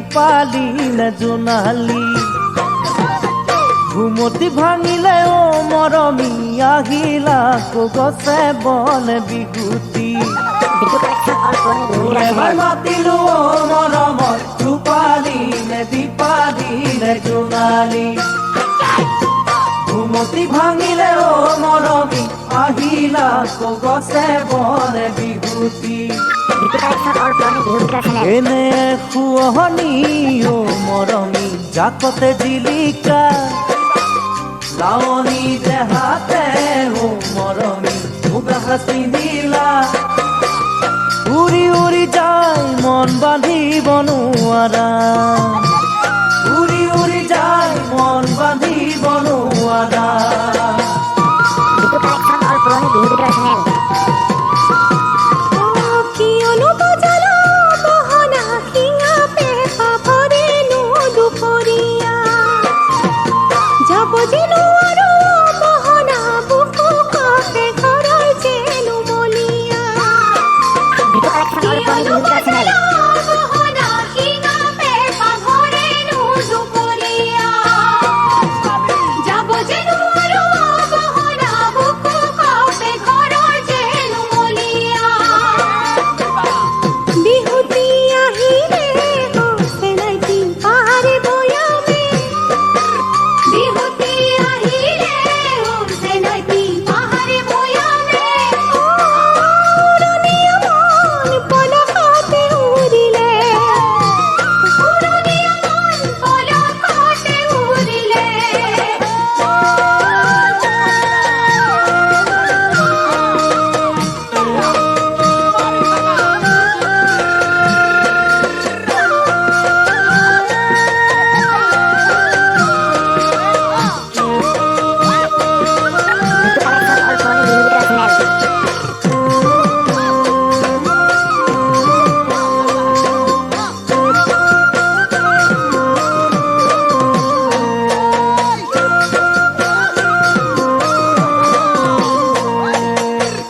দীপালিলে জোনালী ঘুমতি ভাঙিলে ও মৰমী আহিলা গছে বনে বিহুতি এবাৰ মাতিলো ও মৰমত ৰূপালীলে দীপালিলে জোনালী ঘুমতি ভাঙিলে ও মৰমী আহিলা গছে বনে বিহুতি এনে শুৱনি ও মৰমী জাকতে জিলিকা লাৱনী দেহাতে ও মৰমী মুগা হাচি নীলা উৰি উৰি যায় মন বান্ধিব নোৱাৰা উৰি উৰি যায় মন বান্ধিব নোৱাৰা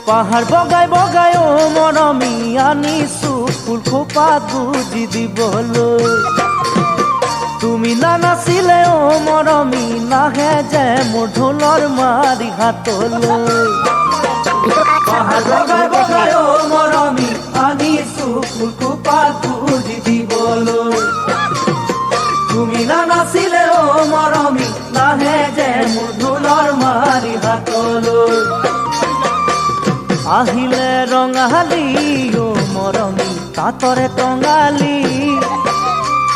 পাহাৰ বগাই বগাই ও মৰমী আনিছো ফুল খোপাত গুজি দিবলৈ তুমি নানাচিলে ও মৰমী নাহে যে মোৰ ঢোলৰ মাৰি হাতলৈ পাহাৰ বগাই বগাই ও মৰমী আনিছো ফুল খোপাত গুজি দিবলৈ তুমি নানাচিলে ও মৰমী নাহে যে মোৰ ঢোলৰ মাৰি হাতলৈ আহিলে ৰঙালী ও মৰমী তাতৰে টঙালী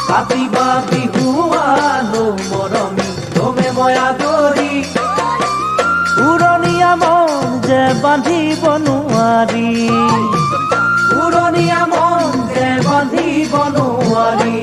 কাটিবা বিহুৱান ও মৰমী তুমি মই আদৰি উৰণীয়া মন যে বান্ধিব নোৱাৰি উৰণীয়া মন যে বান্ধিব নোৱাৰি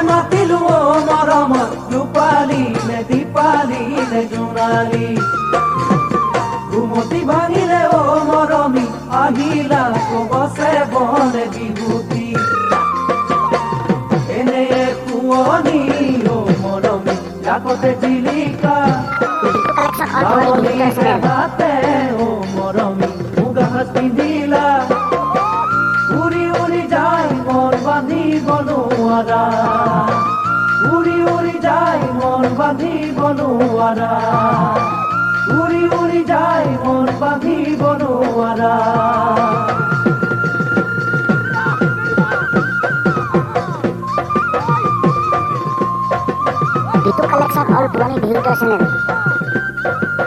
মাতিলো ও মৰমত ৰূপালীলে দীপালিলে জোনালী ঘুমতি ভাঙিলে ও মৰমী আহিলা গছে বনে বিহুতি এনে শুৱনি ও মৰমী জাকতে জিলিকা লাৱনী দেহাতে ও মৰমী মুগা হাচি নীলা উৰি উৰি যায় মন বান্ধিব নোৱাৰা উৰি উৰি যায় মন বান্ধিব নোৱাৰা উৰি উৰি যায় মন বান্ধিব নোৱাৰা আমাৰ পুৰণি বিহুৰ চেনেল